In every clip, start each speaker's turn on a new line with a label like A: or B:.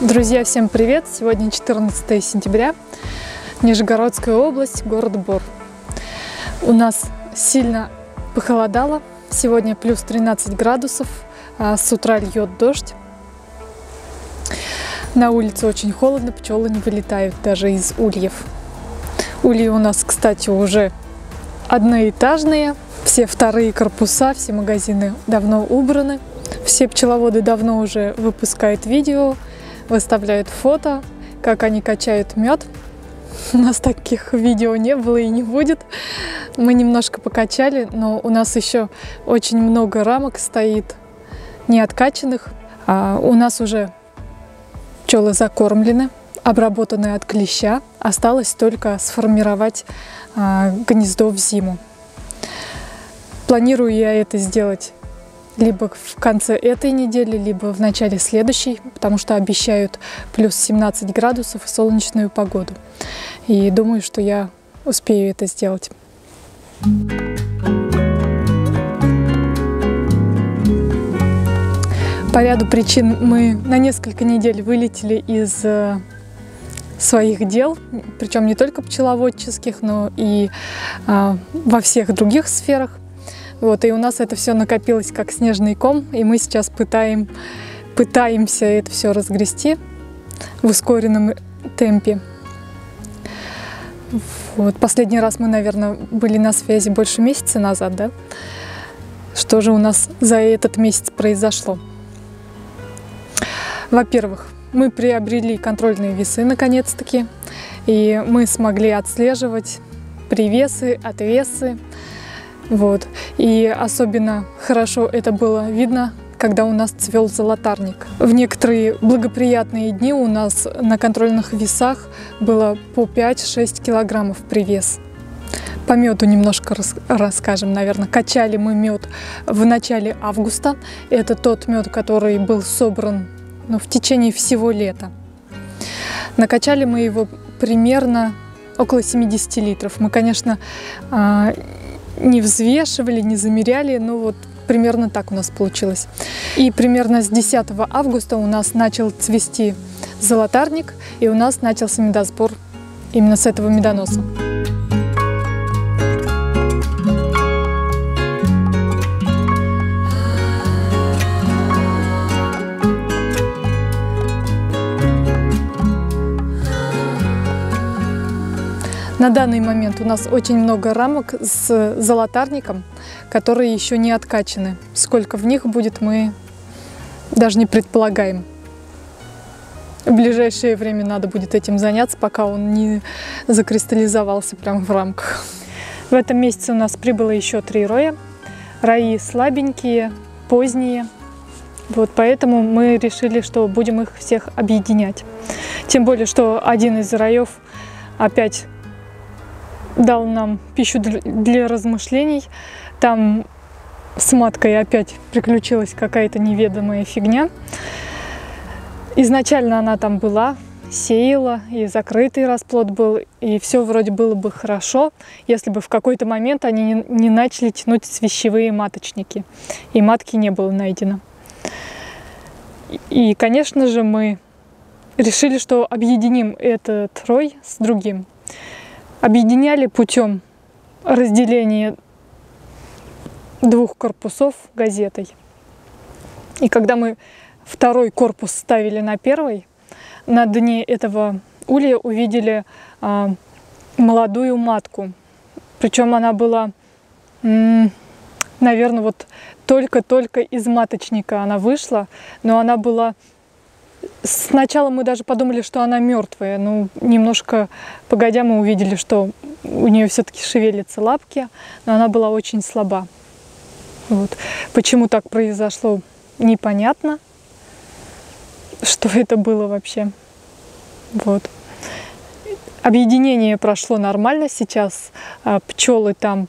A: Друзья, всем привет! Сегодня 14 сентября, Нижегородская область, город Бор. У нас сильно похолодало, сегодня плюс 13 градусов, а с утра льет дождь. На улице очень холодно, пчелы не вылетают даже из ульев. Ульи у нас, кстати, уже одноэтажные, все вторые корпуса, все магазины давно убраны, все пчеловоды давно уже выпускают видео, выставляют фото, как они качают мед. У нас таких видео не было и не будет. Мы немножко покачали, но у нас еще очень много рамок стоит неоткачанных. У нас уже пчелы закормлены, обработаны от клеща. Осталось только сформировать гнездо в зиму. Планирую я это сделать либо в конце этой недели, либо в начале следующей, потому что обещают плюс 17 градусов и солнечную погоду. И думаю, что я успею это сделать. По ряду причин мы на несколько недель вылетели из своих дел, причем не только пчеловодческих, но и во всех других сферах. Вот, и у нас это все накопилось как снежный ком, и мы сейчас пытаемся это все разгрести в ускоренном темпе. Вот, последний раз мы, наверное, были на связи больше месяца назад, да? Что же у нас за этот месяц произошло? Во-первых, мы приобрели контрольные весы наконец-таки, и мы смогли отслеживать привесы, отвесы. Вот. И особенно хорошо это было видно, когда у нас цвел золотарник. В некоторые благоприятные дни у нас на контрольных весах было по 5-6 килограммов привес. По меду немножко расскажем, наверное. Качали мы мед в начале августа. Это тот мед, который был собран в течение всего лета. Накачали мы его примерно около 70 литров. Мы, конечно, не взвешивали, не замеряли, но вот примерно так у нас получилось. И примерно с 10 августа у нас начал цвести золотарник, и у нас начался медосбор именно с этого медоноса. На данный момент у нас очень много рамок с золотарником, которые еще не откачаны. Сколько в них будет, мы даже не предполагаем. В ближайшее время надо будет этим заняться, пока он не закристаллизовался прямо в рамках. В этом месяце у нас прибыло еще 3 роя. Раи слабенькие, поздние. Вот поэтому мы решили, что будем их всех объединять. Тем более, что один из раев опять дал нам пищу для размышлений. Там с маткой опять приключилась какая-то неведомая фигня. Изначально она там была, сеяла, и закрытый расплод был, и все вроде было бы хорошо, если бы в какой-то момент они не начали тянуть свящевые маточники, и матки не было найдено. И, конечно же, мы решили, что объединим этот рой с другим. Объединяли путем разделения 2 корпусов газетой. И когда мы второй корпус ставили на первый, на дне этого улья увидели молодую матку. Причем она была, наверное, вот только-только из маточника она вышла, но она была... Сначала мы даже подумали, что она мертвая, но немножко погодя мы увидели, что у нее все-таки шевелятся лапки, но она была очень слаба. Вот. Почему так произошло, непонятно, что это было вообще. Вот. Объединение прошло нормально, сейчас пчелы там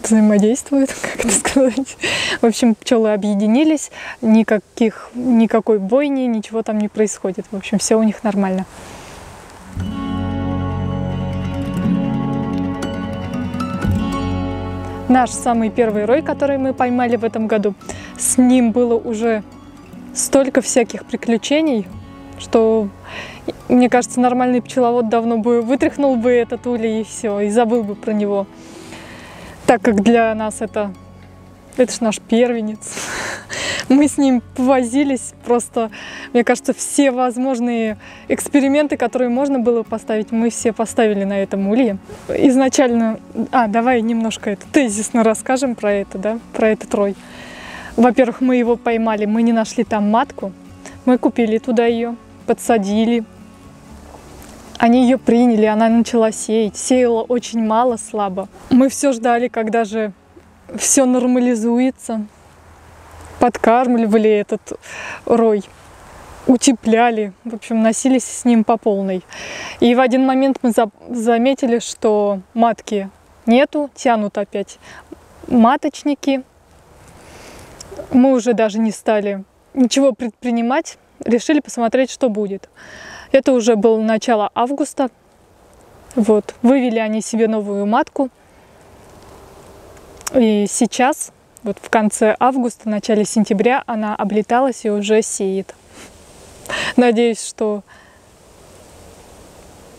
A: взаимодействуют, как это сказать. В общем, пчелы объединились, никакой бойни, ничего там не происходит. В общем, все у них нормально. Наш самый первый рой, который мы поймали в этом году, с ним было уже столько всяких приключений, что, мне кажется, нормальный пчеловод давно бы вытряхнул бы этот улей и все, и забыл бы про него. Так как для нас это ж наш первенец. Мы с ним повозились, просто, мне кажется, все возможные эксперименты, которые можно было поставить, мы все поставили на этом улье. Изначально, давай немножко это тезисно расскажем про это, да, про этот рой. Во-первых, мы его поймали, мы не нашли там матку, мы купили туда ее, подсадили. Они ее приняли, она начала сеять, сеяла очень мало, слабо. Мы все ждали, когда же все нормализуется. Подкармливали этот рой, утепляли, в общем, носились с ним по полной. И в один момент мы заметили, что матки нету, тянут опять маточники. Мы уже даже не стали ничего предпринимать, решили посмотреть, что будет. Это уже было начало августа. Вот, вывели они себе новую матку. И сейчас, вот в конце августа, начале сентября, она облеталась и уже сеет. Надеюсь, что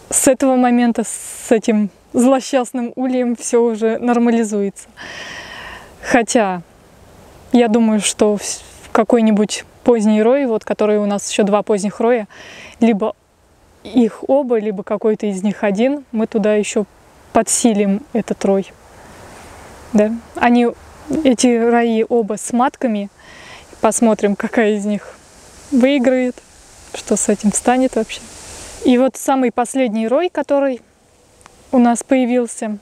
A: с этого момента, с этим злосчастным ульем все уже нормализуется. Хотя, я думаю, что в какой-нибудь поздний рой, вот который у нас еще 2 поздних роя, либо их оба, либо какой-то из них один, мы туда еще подсилим этот рой. Да? Эти раи оба с матками. Посмотрим, какая из них выиграет, что с этим станет вообще. И вот самый последний рой, который у нас появился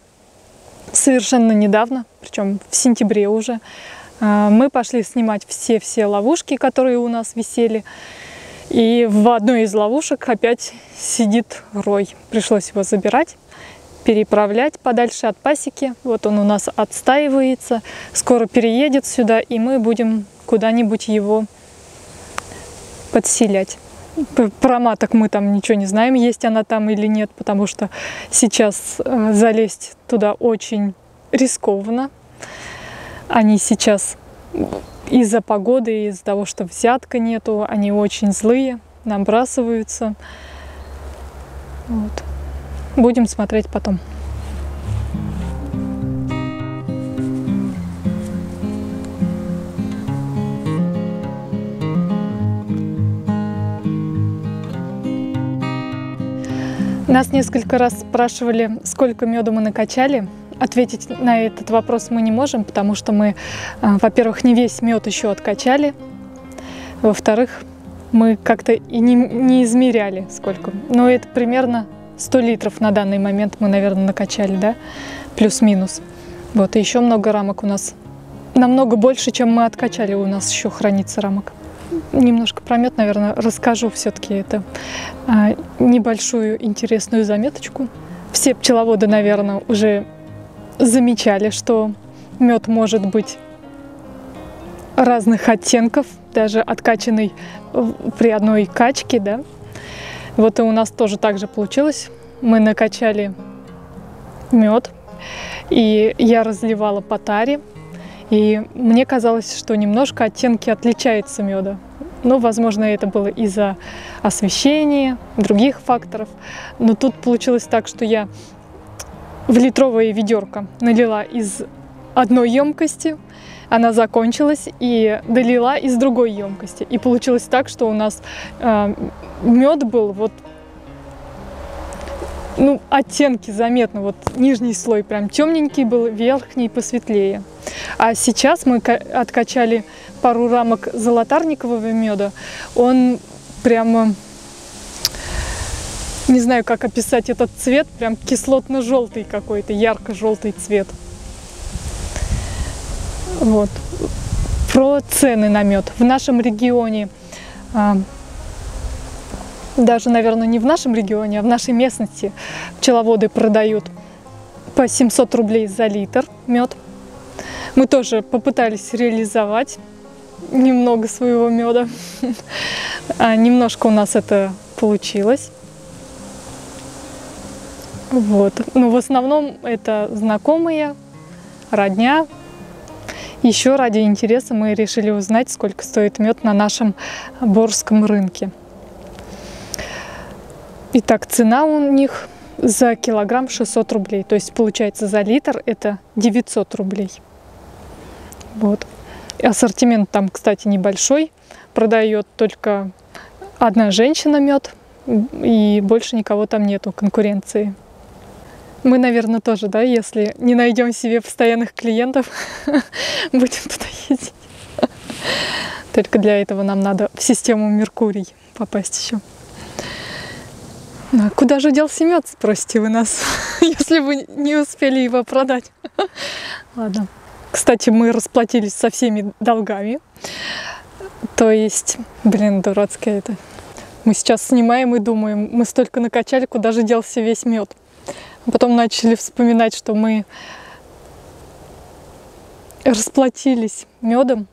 A: совершенно недавно, причем в сентябре уже, мы пошли снимать все ловушки, которые у нас висели. И в одной из ловушек опять сидит рой. Пришлось его забирать, переправлять подальше от пасеки. Вот он у нас отстаивается, скоро переедет сюда, и мы будем куда-нибудь его подселять. Про маток мы там ничего не знаем, есть она там или нет, потому что сейчас залезть туда очень рискованно. Они сейчас из-за погоды, из-за того, что взятка нету, они очень злые, набрасываются. Вот. Будем смотреть потом. Нас несколько раз спрашивали, сколько меда мы накачали. Ответить на этот вопрос мы не можем, потому что мы, во-первых, не весь мед еще откачали, во-вторых, мы как-то и не измеряли сколько. Но это примерно 100 литров на данный момент мы, наверное, накачали, да, плюс-минус. Вот, и еще много рамок у нас, намного больше, чем мы откачали, у нас еще хранится рамок. Немножко про мед, наверное, расскажу все-таки это небольшую интересную заметочку. Все пчеловоды, наверное, уже замечали, что мед может быть разных оттенков, даже откачанный при одной качке, да. Вот и у нас тоже так же получилось. Мы накачали мед, и я разливала по таре, и мне казалось, что немножко оттенки отличаются меда. Ну, возможно, это было из-за освещения, других факторов. Но тут получилось так, что я в литровое ведерко налила из одной емкости, она закончилась, и долила из другой емкости. И получилось так, что у нас мед был вот, ну, оттенки заметно. Вот нижний слой прям темненький был, верхний посветлее. А сейчас мы откачали пару рамок золотарникового меда. Он прямо, не знаю, как описать этот цвет, прям кислотно-желтый какой-то, ярко-желтый цвет. Вот. Про цены на мед. В нашем регионе, даже, наверное, не в нашем регионе, а в нашей местности пчеловоды продают по 700 рублей за литр мед. Мы тоже попытались реализовать немного своего меда. Немножко у нас это получилось. Вот. Но в основном это знакомые, родня. Еще ради интереса мы решили узнать, сколько стоит мед на нашем Борском рынке. Итак, цена у них за килограмм 600 рублей. То есть получается за литр это 900 рублей. Вот. И ассортимент там, кстати, небольшой. Продает только одна женщина мед. И больше никого там нету конкуренции. Мы, наверное, тоже, да, если не найдем себе постоянных клиентов, будем туда ездить. Только для этого нам надо в систему Меркурий попасть еще. А куда же делся мед, спросите вы нас, если вы не успели его продать? Ладно. Кстати, мы расплатились со всеми долгами. То есть, блин, дурацкое это. Мы сейчас снимаем и думаем, мы столько накачали, куда же делся весь мед. Потом начали вспоминать, что мы расплатились медом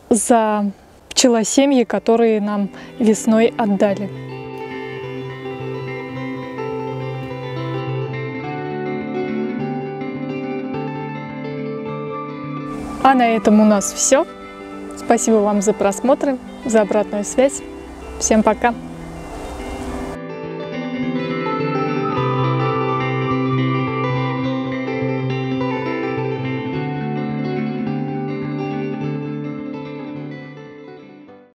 A: за пчелосемьи, которые нам весной отдали. А на этом у нас все. Спасибо вам за просмотр, за обратную связь. Всем пока!